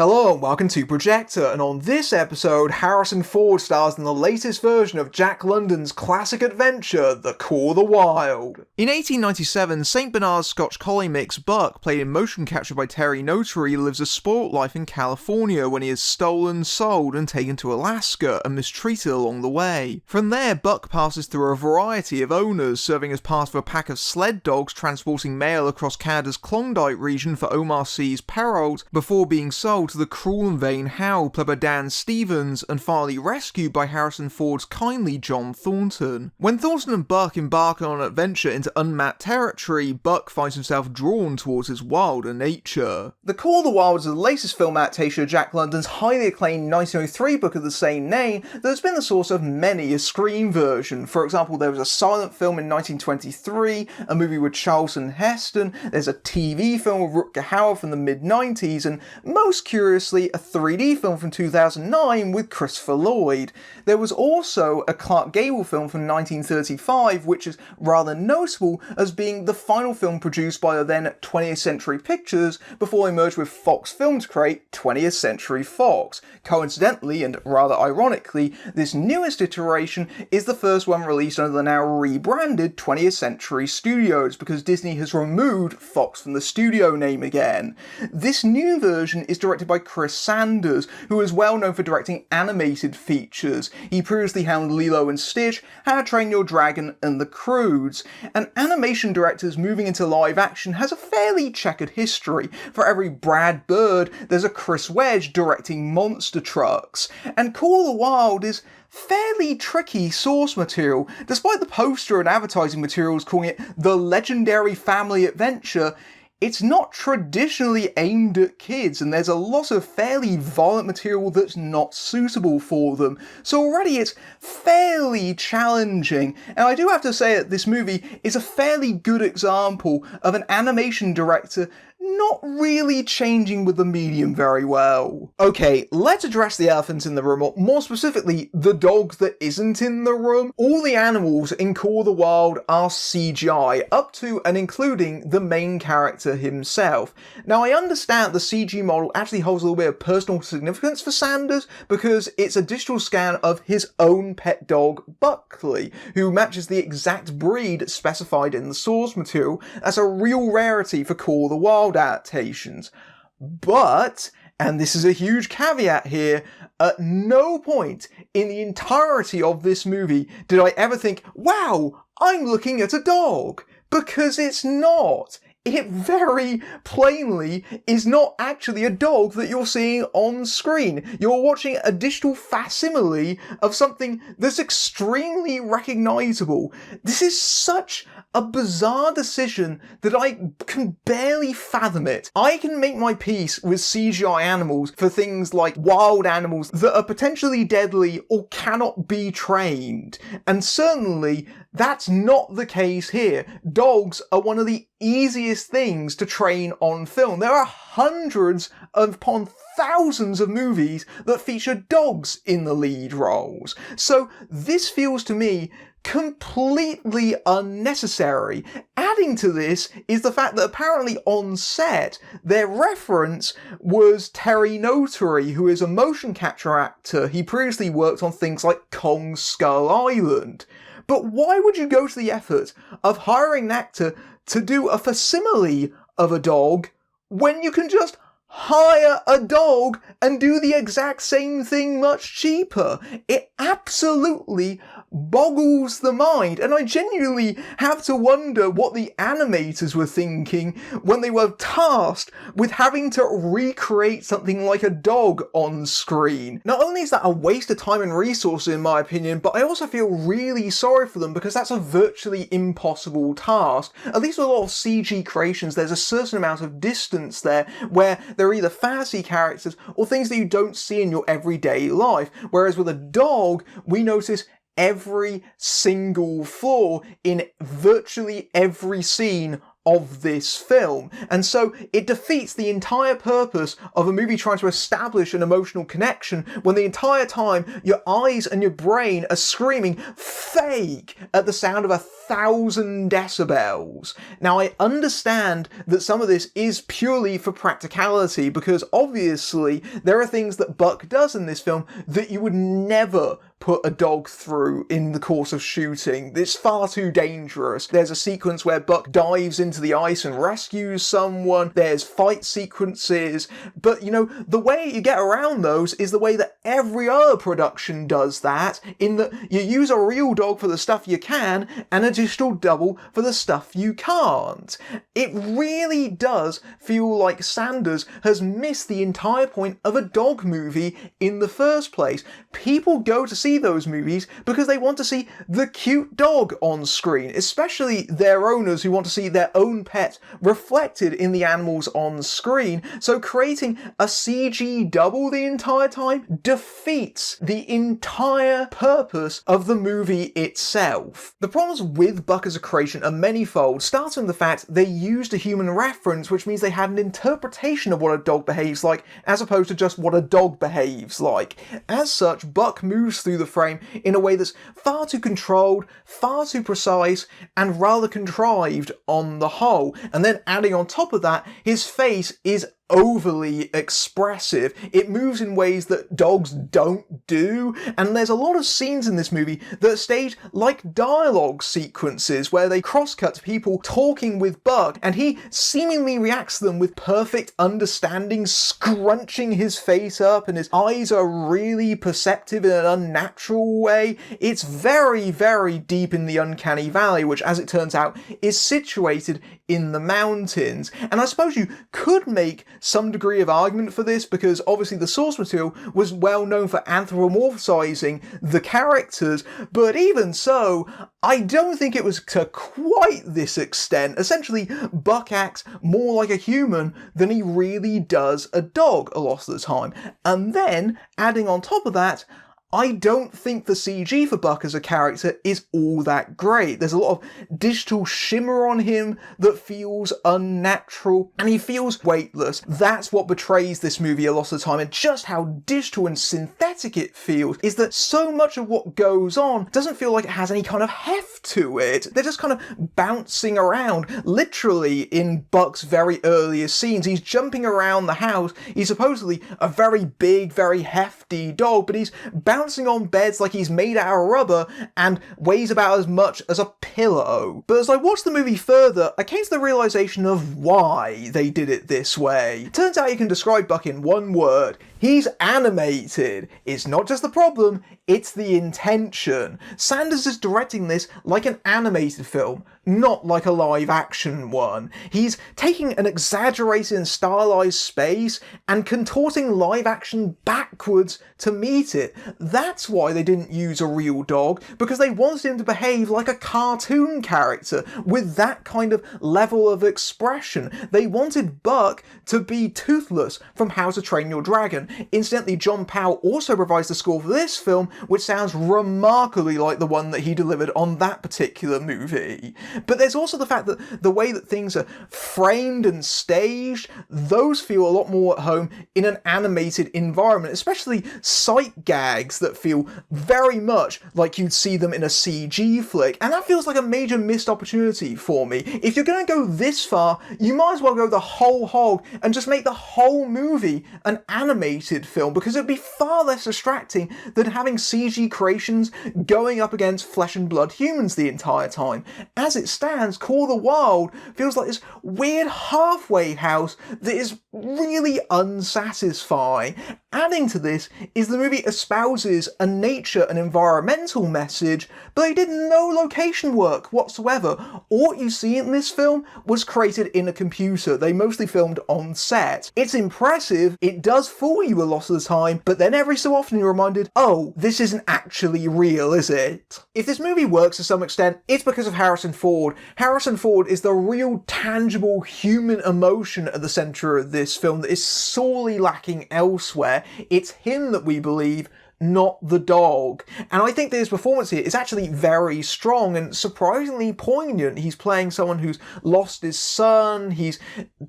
Hello and welcome to Projector, and on this episode, Harrison Ford stars in the latest version of Jack London's classic adventure, The Call of the Wild. In 1897, St. Bernard's Scotch Collie mix Buck, played in motion capture by Terry Notary, lives a spoilt life in California when he is stolen, sold, and taken to Alaska and mistreated along the way. From there, Buck passes through a variety of owners, serving as part of a pack of sled dogs transporting mail across Canada's Klondike region for Omar C's Perrault, before being sold to the cruel and vain Hal, played by Dan Stevens, and finally rescued by Harrison Ford's kindly John Thornton. When Thornton and Buck embark on an adventure into unmapped territory, Buck finds himself drawn towards his wilder nature. The Call of the Wild is the latest film adaptation of Jack London's highly acclaimed 1903 book of the same name that has been the source of many a screen version. For example, there was a silent film in 1923, a movie with Charlton Heston, there's a TV film with Rutger Hauer from the mid-90s, and most curiously, a 3D film from 2009 with Christopher Lloyd. There was also a Clark Gable film from 1935, which is rather notable as being the final film produced by the then 20th Century Pictures before they merged with Fox Film to create 20th Century Fox. Coincidentally, and rather ironically, this newest iteration is the first one released under the now rebranded 20th Century Studios, because Disney has removed Fox from the studio name again. This new version is directed by Chris Sanders, who is well known for directing animated features. He previously helmed Lilo and Stitch, How to Train Your Dragon, and The Croods. And animation directors moving into live action has a fairly checkered history. For every Brad Bird, there's a Chris Wedge directing monster trucks. And Call of the Wild is fairly tricky source material. Despite the poster and advertising materials calling it the legendary family adventure, it's not traditionally aimed at kids, and there's a lot of fairly violent material that's not suitable for them. So already it's fairly challenging, and I do have to say that this movie is a fairly good example of an animation director not really changing with the medium very well. Okay, let's address the elephant in the room, or more specifically, the dog that isn't in the room. All the animals in Call of the Wild are CGI, up to and including the main character himself. Now, I understand the CG model actually holds a little bit of personal significance for Sanders, because it's a digital scan of his own pet dog, Buckley, who matches the exact breed specified in the source material. That's a real rarity for Call of the Wild adaptations. But, and this is a huge caveat here, at no point in the entirety of this movie did I ever think, wow, I'm looking at a dog, because it's not. It very plainly is not actually a dog that you're seeing on screen. You're watching a digital facsimile of something that's extremely recognisable. This is such a bizarre decision that I can barely fathom it. I can make my peace with CGI animals for things like wild animals that are potentially deadly or cannot be trained. And certainly, that's not the case here. Dogs are one of the easiest things to train on film. There are hundreds upon thousands of movies that feature dogs in the lead roles. So this feels to me completely unnecessary. Adding to this is the fact that apparently on set, their reference was Terry Notary, who is a motion capture actor. He previously worked on things like Kong Skull Island. But why would you go to the effort of hiring an actor to do a facsimile of a dog when you can just hire a dog and do the exact same thing much cheaper? It absolutely boggles the mind, and I genuinely have to wonder what the animators were thinking when they were tasked with having to recreate something like a dog on screen. Not only is that a waste of time and resources in my opinion, but I also feel really sorry for them, because that's a virtually impossible task. At least with a lot of CG creations, there's a certain amount of distance there where they're either fantasy characters or things that you don't see in your everyday life, whereas with a dog, we notice every single flaw in virtually every scene of this film. And so it defeats the entire purpose of a movie trying to establish an emotional connection when the entire time your eyes and your brain are screaming fake at the sound of 1,000 decibels. Now, I understand that some of this is purely for practicality, because obviously there are things that Buck does in this film that you would never put a dog through in the course of shooting. It's far too dangerous. There's a sequence where Buck dives into the ice and rescues someone. There's fight sequences. But, you know, the way you get around those is the way that every other production does that, in that you use a real dog for the stuff you can and a digital double for the stuff you can't. It really does feel like Sanders has missed the entire point of a dog movie in the first place. People go to see those movies because they want to see the cute dog on screen, especially their owners who want to see their own pet reflected in the animals on screen. So creating a CG double the entire time defeats the entire purpose of the movie itself. The problems with Buck as a creation are manifold, starting with the fact they used a human reference, which means they had an interpretation of what a dog behaves like, as opposed to just what a dog behaves like. As such, Buck moves through the frame in a way that's far too controlled, far too precise, and rather contrived on the whole. And then adding on top of that, his face is overly expressive. It moves in ways that dogs don't do, and there's a lot of scenes in this movie that are staged like dialogue sequences where they cross-cut people talking with Buck, and he seemingly reacts to them with perfect understanding, scrunching his face up, and his eyes are really perceptive in an unnatural way. It's very, very deep in the uncanny valley, which, as it turns out, is situated in the mountains. And I suppose you could make some degree of argument for this, because obviously the source material was well known for anthropomorphizing the characters, but even so, I don't think it was to quite this extent. Essentially, Buck acts more like a human than he really does a dog a lot of the time. And then, adding on top of that, I don't think the CG for Buck as a character is all that great. There's a lot of digital shimmer on him that feels unnatural, and he feels weightless. That's what betrays this movie a lot of the time, and just how digital and synthetic it feels is that so much of what goes on doesn't feel like it has any kind of heft to it. They're just kind of bouncing around. Literally, in Buck's very earliest scenes, he's jumping around the house. He's supposedly a very big, very hefty dog, but he's bouncing on beds like he's made out of rubber and weighs about as much as a pillow. But as I watched the movie further, I came to the realization of why they did it this way. It turns out you can describe Buck in one word. He's animated. It's not just the problem, it's the intention. Sanders is directing this like an animated film, not like a live action one. He's taking an exaggerated and stylized space and contorting live action backwards to meet it. That's why they didn't use a real dog, because they wanted him to behave like a cartoon character with that kind of level of expression. They wanted Buck to be toothless from How to Train Your Dragon. Incidentally, John Powell also provides the score for this film, which sounds remarkably like the one that he delivered on that particular movie. But there's also the fact that the way that things are framed and staged, those feel a lot more at home in an animated environment, especially sight gags that feel very much like you'd see them in a CG flick, and that feels like a major missed opportunity for me. If you're going to go this far, you might as well go the whole hog and just make the whole movie an animated film, because it would be far less distracting than having CG creations going up against flesh and blood humans the entire time. As it stands, Call the Wild feels like this weird halfway house that is really unsatisfying. Adding to this is the movie espouses a nature and environmental message, but they did no location work whatsoever. All what you see in this film was created in a computer. They mostly filmed on set. It's impressive, it does fool you a lot of the time, but then every so often you're reminded, oh, this isn't actually real, is it? If this movie works to some extent, it's because of Harrison Ford. Harrison Ford is the real, tangible human emotion at the centre of this film that is sorely lacking elsewhere. It's him that we believe, not the dog. And I think that his performance here is actually very strong and surprisingly poignant. He's playing someone who's lost his son, he's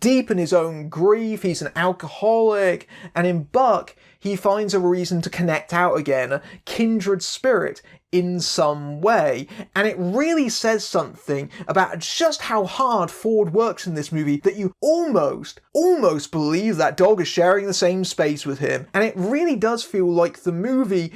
deep in his own grief, he's an alcoholic, and in Buck, he finds a reason to connect out again, a kindred spirit in some way. And it really says something about just how hard Ford works in this movie that you almost believe that dog is sharing the same space with him. And it really does feel like the movie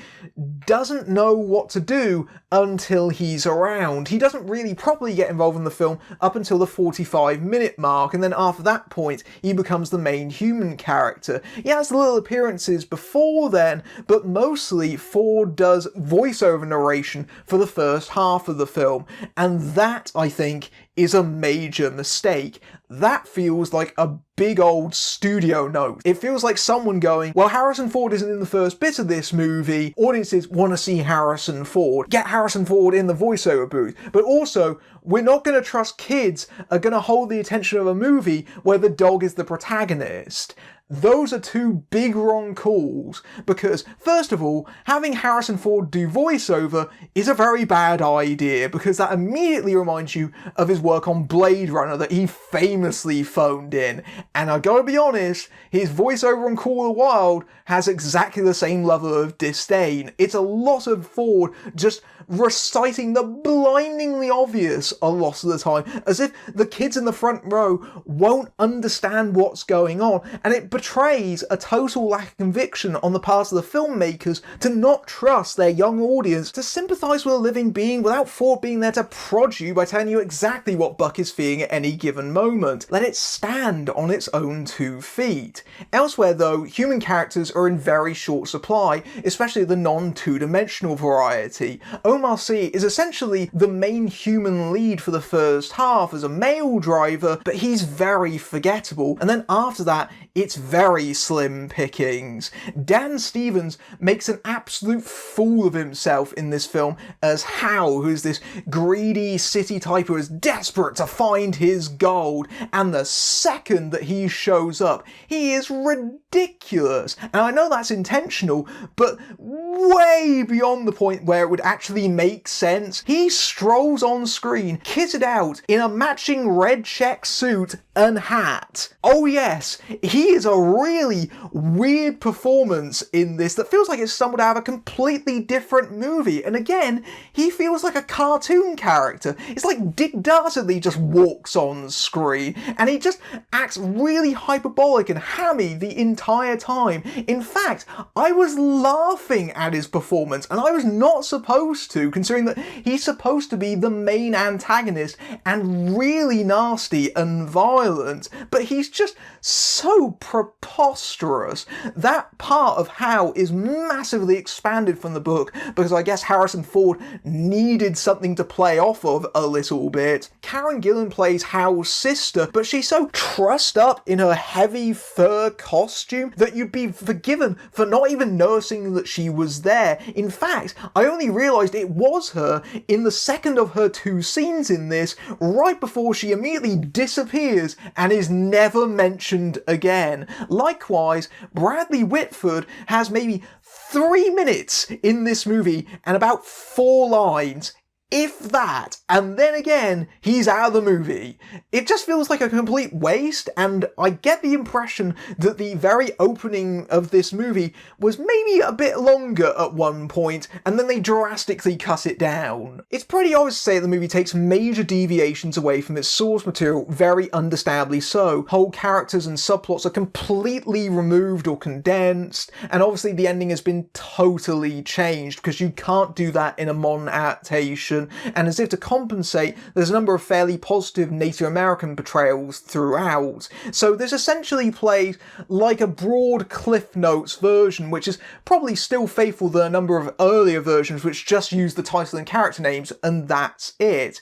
doesn't know what to do until he's around. He doesn't really properly get involved in the film up until the 45-minute mark, and then after that point, he becomes the main human character. He has little appearances before then, but mostly Ford does voiceover narration for the first half of the film, and that, I think, is a major mistake. That feels like a big old studio note. It feels like someone going, well, Harrison Ford isn't in the first bit of this movie, audiences want to see Harrison Ford, get Harrison Ford in the voiceover booth, but also, we're not going to trust kids are going to hold the attention of a movie where the dog is the protagonist. Those are two big wrong calls, because first of all, having Harrison Ford do voiceover is a very bad idea, because that immediately reminds you of his work on Blade Runner that he famously phoned in, and I gotta be honest, his voiceover on Call of the Wild has exactly the same level of disdain. It's a lot of Ford just reciting the blindingly obvious a lot of the time, as if the kids in the front row won't understand what's going on, and it betrays a total lack of conviction on the part of the filmmakers to not trust their young audience to sympathise with a living being without Ford being there to prod you by telling you exactly what Buck is feeling at any given moment. Let it stand on its own 2 feet. Elsewhere though, human characters are in very short supply, especially the non-two-dimensional variety. Omar Sy is essentially the main human lead for the first half as a male driver, but he's very forgettable, and then after that, it's very slim pickings. Dan Stevens makes an absolute fool of himself in this film as Hal, who's this greedy city type who is desperate to find his gold, and the second that he shows up, he is ridiculous. And I know that's intentional, but way beyond the point where it would actually make sense. He strolls on screen, kitted out in a matching red check suit and hat. Oh yes, he is a really weird performance in this that feels like it's stumbled out of a completely different movie. And again, he feels like a cartoon character. It's like Dick Dastardly just walks on screen and he just acts really hyperbolic and hammy the entire time. In fact, I was laughing at his performance, and I was not supposed to, considering that he's supposed to be the main antagonist and really nasty and violent, but he's just so preposterous. That part of Hal is massively expanded from the book, because I guess Harrison Ford needed something to play off of a little bit. Karen Gillan plays Hal's sister, but she's so trussed up in her heavy fur costume that you'd be forgiven for not even noticing that she was there. In fact, I only realised it was her in the second of her 2 scenes in this, right before she immediately disappears and is never mentioned again. Likewise, Bradley Whitford has maybe 3 minutes in this movie and about 4 lines, if that, and then again, he's out of the movie. It just feels like a complete waste, and I get the impression that the very opening of this movie was maybe a bit longer at one point, and then they drastically cut it down. It's pretty obvious to say that the movie takes major deviations away from its source material, very understandably so. Whole characters and subplots are completely removed or condensed, and obviously the ending has been totally changed, because you can't do that in a modern adaptation. And as if to compensate, there's a number of fairly positive Native American portrayals throughout. So this essentially plays like a broad Cliff Notes version, which is probably still faithful to a number of earlier versions which just use the title and character names, and that's it.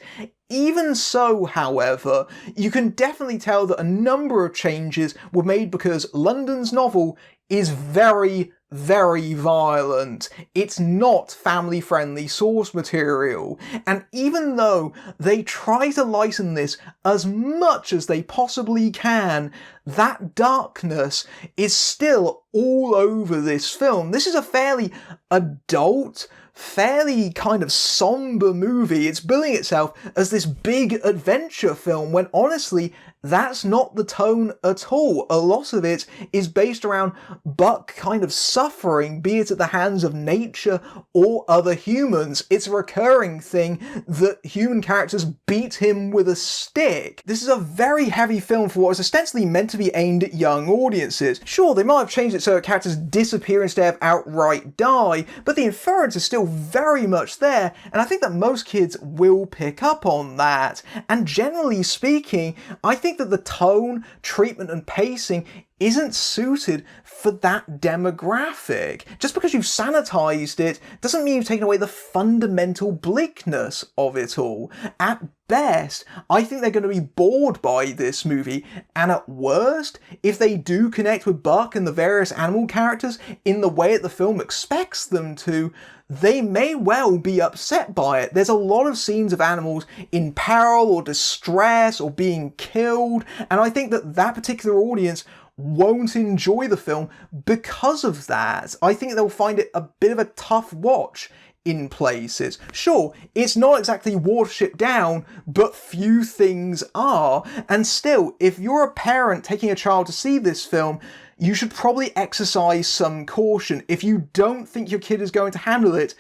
Even so, however, you can definitely tell that a number of changes were made because London's novel is very violent. It's not family-friendly source material, and even though they try to lighten this as much as they possibly can, that darkness is still all over this film. This is a fairly adult, fairly kind of somber movie. It's billing itself as this big adventure film when honestly, that's not the tone at all. A lot of it is based around Buck kind of suffering, be it at the hands of nature or other humans. It's a recurring thing that human characters beat him with a stick. This is a very heavy film for what is ostensibly meant to be aimed at young audiences. Sure, they might have changed it so that characters disappear instead of outright die, but the inference is still very much there, and I think that most kids will pick up on that. And generally speaking, I think that the tone, treatment, and pacing isn't suited for that demographic. Just because you've sanitized it doesn't mean you've taken away the fundamental bleakness of it all. At best, I think they're going to be bored by this movie, and at worst, if they do connect with Buck and the various animal characters in the way that the film expects them to, they may well be upset by it. There's a lot of scenes of animals in peril or distress or being killed, and I think that that particular audience won't enjoy the film because of that. I think they'll find it a bit of a tough watch in places. Sure, it's not exactly Watership Down, but few things are, and still, if you're a parent taking a child to see this film, you should probably exercise some caution. If you don't think your kid is going to handle it,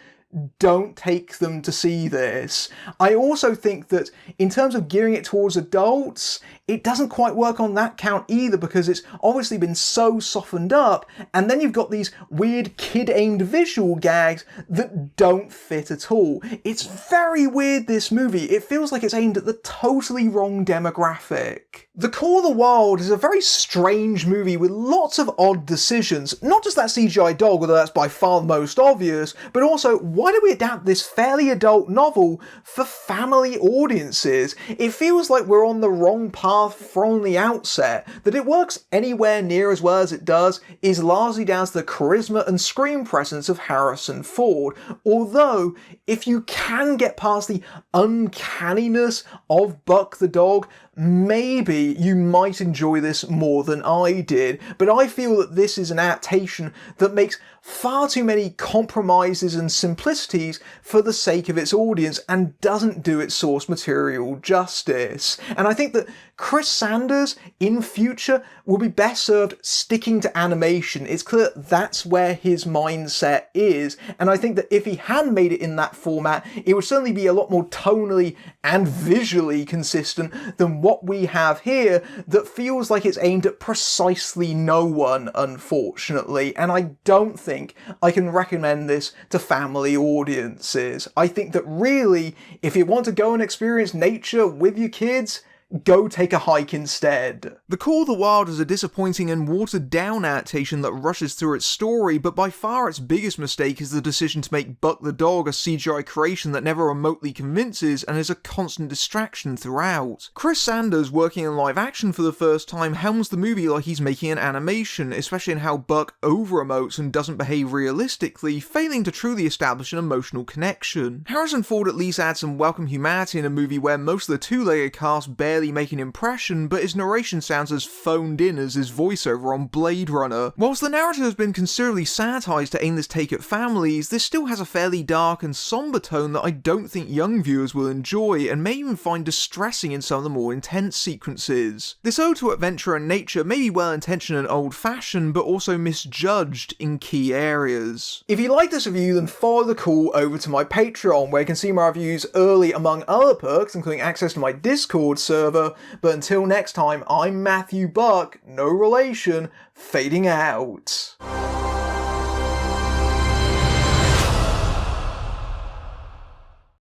don't take them to see this. I also think that in terms of gearing it towards adults, it doesn't quite work on that count either, because it's obviously been so softened up, and then you've got these weird kid-aimed visual gags that don't fit at all. It's very weird, this movie. It feels like it's aimed at the totally wrong demographic. The Call of the Wild is a very strange movie with lots of odd decisions. Not just that CGI dog, although that's by far the most obvious, but also, why do we adapt this fairly adult novel for family audiences? It feels like we're on the wrong path from the outset. That it works anywhere near as well as it does is largely down to the charisma and screen presence of Harrison Ford, although if you can get past the uncanniness of Buck the dog, maybe you might enjoy this more than I did, but I feel that this is an adaptation that makes far too many compromises and simplicities for the sake of its audience and doesn't do its source material justice. And I think that Chris Sanders, in future, will be best served sticking to animation. It's clear that's where his mindset is, and I think that if he had made it in that format, it would certainly be a lot more tonally and visually consistent than what we have here that feels like it's aimed at precisely no one, unfortunately, and I don't think I can recommend this to family audiences. I think that really, if you want to go and experience nature with your kids, go take a hike instead. The Call of the Wild is a disappointing and watered-down adaptation that rushes through its story, but by far its biggest mistake is the decision to make Buck the dog a CGI creation that never remotely convinces and is a constant distraction throughout. Chris Sanders, working in live action for the first time, helms the movie like he's making an animation, especially in how Buck over-emotes and doesn't behave realistically, failing to truly establish an emotional connection. Harrison Ford at least adds some welcome humanity in a movie where most of the two-legged cast barely make an impression, but his narration sounds as phoned in as his voiceover on Blade Runner. Whilst the narrative has been considerably sanitized to aim this take at families, this still has a fairly dark and somber tone that I don't think young viewers will enjoy, and may even find distressing in some of the more intense sequences. This ode to adventure and nature may be well-intentioned and old-fashioned, but also misjudged in key areas. If you like this review, then follow the call over to my Patreon, where you can see my reviews early among other perks, including access to my Discord server. But until next time, I'm Matthew Buck, no relation, fading out.